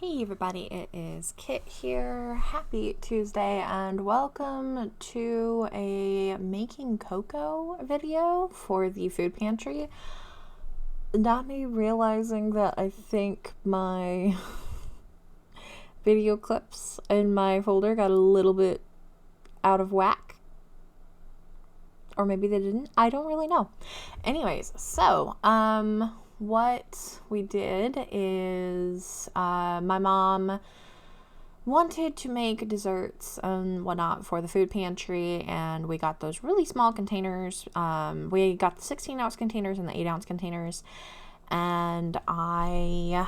Hey everybody, it is Kit here. Happy Tuesday and welcome to a making cocoa video for the food pantry. Not me realizing that I think my video clips in my folder got a little bit out of whack. Or maybe they didn't. I don't really know. Anyways, so, what we did is my mom wanted to make desserts and whatnot for the food pantry, and we got those really small containers. We got the 16-ounce containers and the 8-ounce containers, and I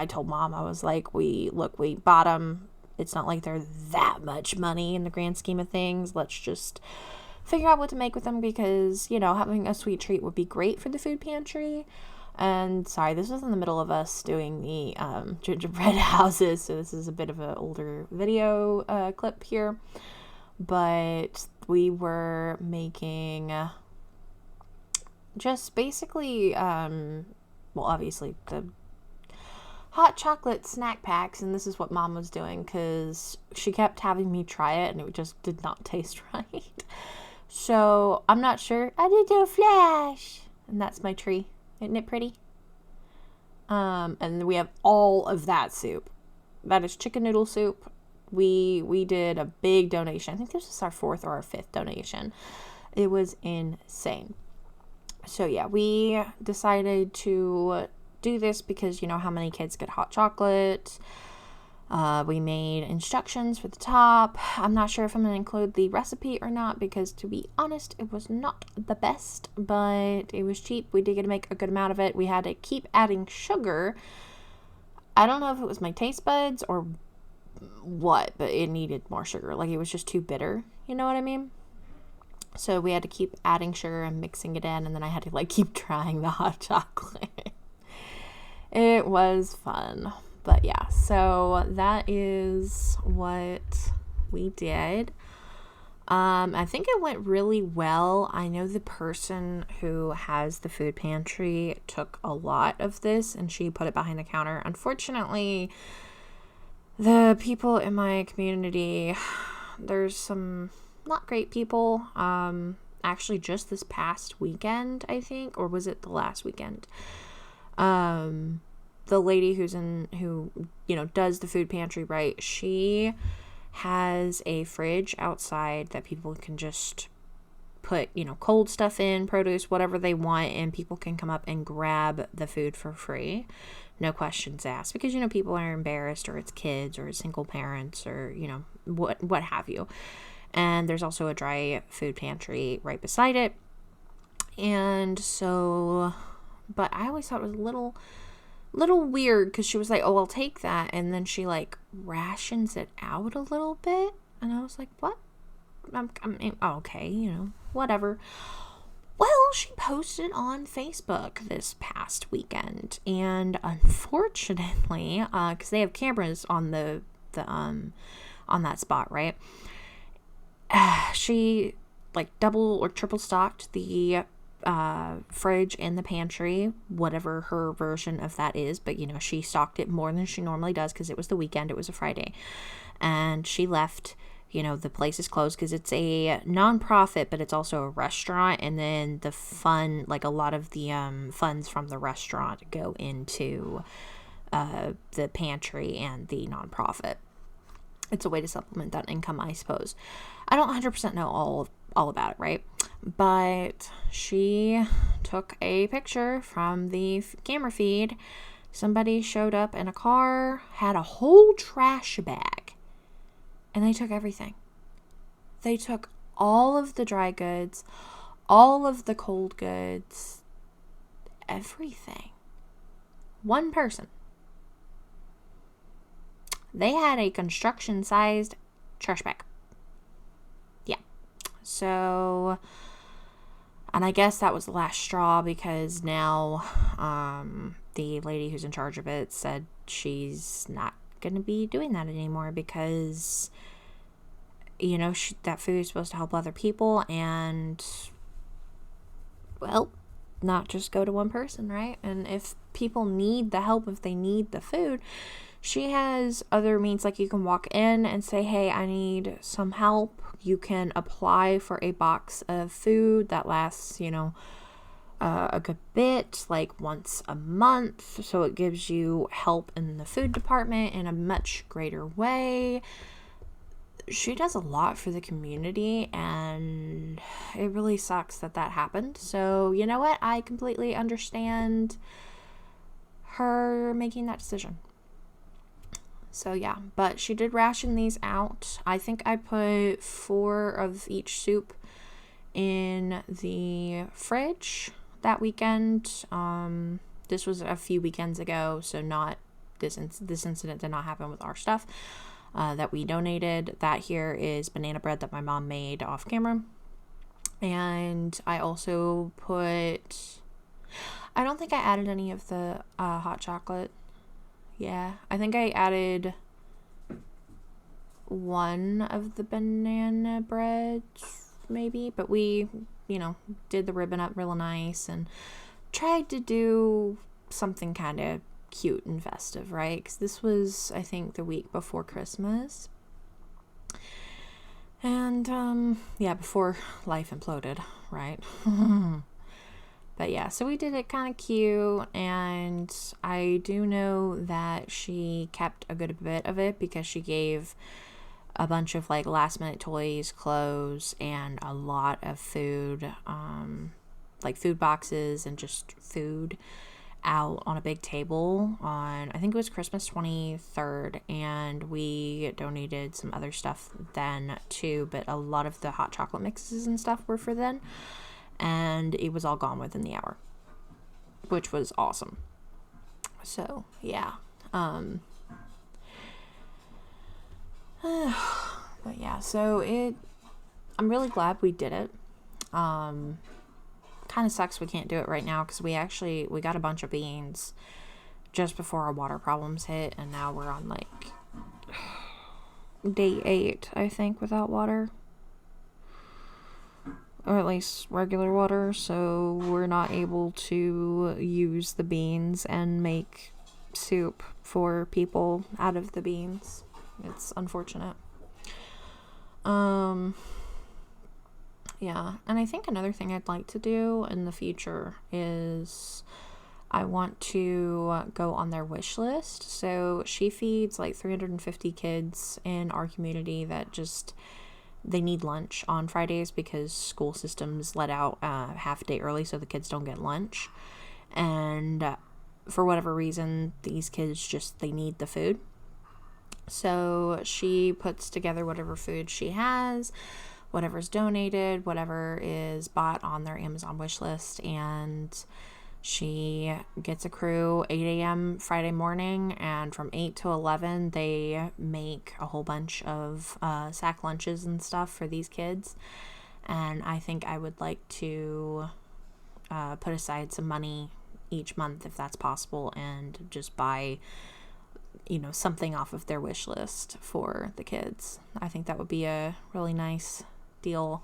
told Mom, I was like, we bought them. It's not like they're that much money in the grand scheme of things. Let's just figure out what to make with them because, having a sweet treat would be great for the food pantry. And sorry, this was in the middle of us doing the gingerbread houses, so this is a bit of an older video clip here. But we were making just basically, obviously the hot chocolate snack packs, and this is what Mom was doing because she kept having me try it and it just did not taste right. So I'm not sure. I did do a flash, and that's my tree. Isn't it pretty? And we have all of that soup. That is chicken noodle soup. We did a big donation. I think this was our 4th or our 5th donation. It was insane. So yeah, we decided to do this because you know how many kids get hot chocolate. We made instructions for the top. I'm not sure if I'm going to include the recipe or not because, to be honest, it was not the best, but it was cheap. We did get to make a good amount of it. We had to keep adding sugar. I don't know if it was my taste buds or what, but it needed more sugar. Like, it was just too bitter. You know what I mean? So we had to keep adding sugar and mixing it in, and then I had to, keep trying the hot chocolate. It was fun. But yeah, so that is what we did. I think it went really well. I know the person who has the food pantry took a lot of this and she put it behind the counter. Unfortunately, the people in my community, there's some not great people. Actually, just this past weekend, I think, or was it the last weekend? The lady who does the food pantry, right? She has a fridge outside that people can just put, cold stuff in, produce, whatever they want, and people can come up and grab the food for free. No questions asked, because, people are embarrassed, or it's kids, or single parents, or, what have you. And there's also a dry food pantry right beside it. And so, but I always thought it was a little weird because she was like, oh, I'll take that, and then she rations it out a little bit, and I was like, what? Okay, whatever. Well, she posted on Facebook this past weekend, and unfortunately, because they have cameras on the on that spot, right? She double or triple stocked the fridge in the pantry, whatever her version of that is, but she stocked it more than she normally does because it was the weekend, it was a Friday, and she left. The place is closed because it's a non-profit, but it's also a restaurant, and then the fun, a lot of the funds from the restaurant go into the pantry and the non-profit. It's a way to supplement that income, I suppose. I don't 100% know all about it, right? But she took a picture from the camera feed. Somebody showed up in a car, had a whole trash bag, and they took everything. They took all of the dry goods, all of the cold goods, everything. One person. They had a construction-sized trash bag. Yeah. So, and I guess that was the last straw because now the lady who's in charge of it said she's not going to be doing that anymore because, that food is supposed to help other people, and, well, not just go to one person, right? And if people need the help, if they need the food, she has other means. Like, you can walk in and say, hey, I need some help. You can apply for a box of food that lasts, a good bit, like once a month. So it gives you help in the food department in a much greater way. She does a lot for the community, and it really sucks that happened. So, you know what? I completely understand her making that decision. So, yeah. But she did ration these out. I think I put 4 of each soup in the fridge that weekend. This was a few weekends ago, so not this incident did not happen with our stuff. That we donated. That here is banana bread that my mom made off camera. And I also I don't think I added any of the hot chocolate. Yeah, I think I added 1 of the banana breads, maybe. But we, did the ribbon up real nice and tried to do something kind of cute and festive, right? Because this was, I think, the week before Christmas. And, before life imploded, right? But yeah, so we did it kind of cute, and I do know that she kept a good bit of it because she gave a bunch of, like, last-minute toys, clothes, and a lot of food, like food boxes and just food out on a big table on, I think it was Christmas 23rd, and we donated some other stuff then too, but a lot of the hot chocolate mixes and stuff were for then, and it was all gone within the hour, which was awesome. So yeah, but yeah, so I'm really glad we did it. Kind of sucks we can't do it right now because we got a bunch of beans just before our water problems hit, and now we're on like day 8, I think, without water, or at least regular water, so we're not able to use the beans and make soup for people out of the beans. It's unfortunate. Yeah, and I think another thing I'd like to do in the future is I want to go on their wish list. So she feeds like 350 kids in our community that they need lunch on Fridays because school systems let out half a day early so the kids don't get lunch. And for whatever reason, these kids they need the food. So she puts together whatever food she has, whatever's donated, whatever is bought on their Amazon wish list, and she gets a crew 8 a.m. Friday morning, and from 8 to 11 they make a whole bunch of sack lunches and stuff for these kids. And I think I would like to put aside some money each month if that's possible and just buy something off of their wish list for the kids. I think that would be a really nice deal.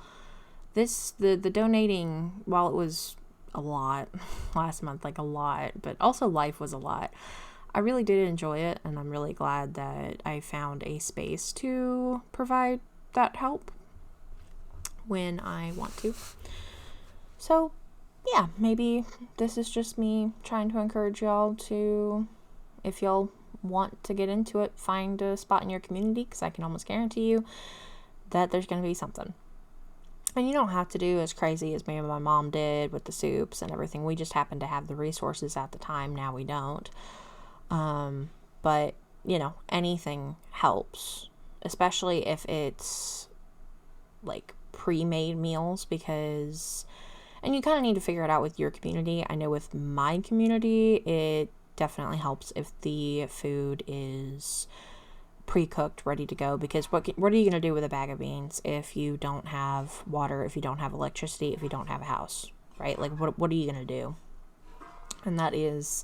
The donating, while it was a lot last month, like a lot, but also life was a lot, I really did enjoy it, and I'm really glad that I found a space to provide that help when I want to. So yeah, maybe this is just me trying to encourage y'all to, if y'all want to get into it, find a spot in your community, because I can almost guarantee you that there's going to be something. And you don't have to do as crazy as me and my mom did with the soups and everything. We just happened to have the resources at the time. Now we don't. But, anything helps, especially if it's like pre-made meals, because, and you kind of need to figure it out with your community. I know with my community, it definitely helps if the food is pre-cooked, ready to go, because what are you going to do with a bag of beans if you don't have water, if you don't have electricity, if you don't have a house, right? Like, what are you going to do? And that is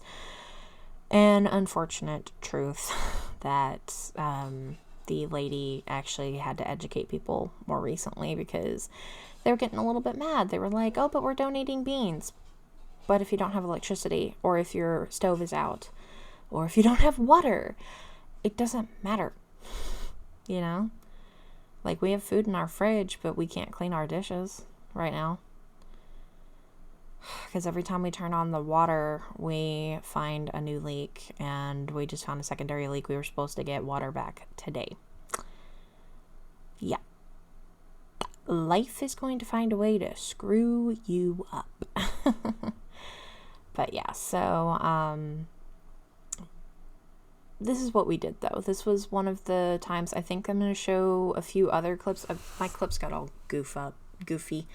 an unfortunate truth that the lady actually had to educate people more recently, because they were getting a little bit mad. They were like, oh, but we're donating beans. But if you don't have electricity, or if your stove is out, or if you don't have water, it doesn't matter. You know? Like, we have food in our fridge, but we can't clean our dishes right now. Because every time we turn on the water, we find a new leak, and we just found a secondary leak. We were supposed to get water back today. Yeah. Life is going to find a way to screw you up. But yeah, so this is what we did, though. This was one of the times. I think I'm going to show a few other clips. My clips got all goofy.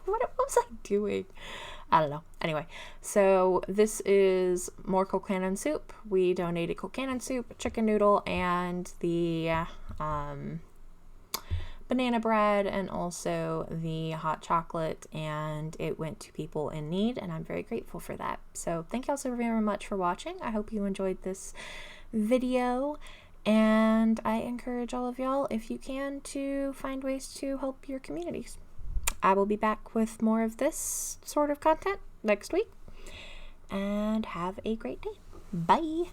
What was I doing? I don't know. Anyway, so this is more cold cannon soup. We donated cold cannon soup, chicken noodle, and the banana bread, and also the hot chocolate, and it went to people in need, and I'm very grateful for that. So thank you all so very much for watching. I hope you enjoyed this video, and I encourage all of y'all, if you can, to find ways to help your communities. I will be back with more of this sort of content next week, and have a great day. Bye.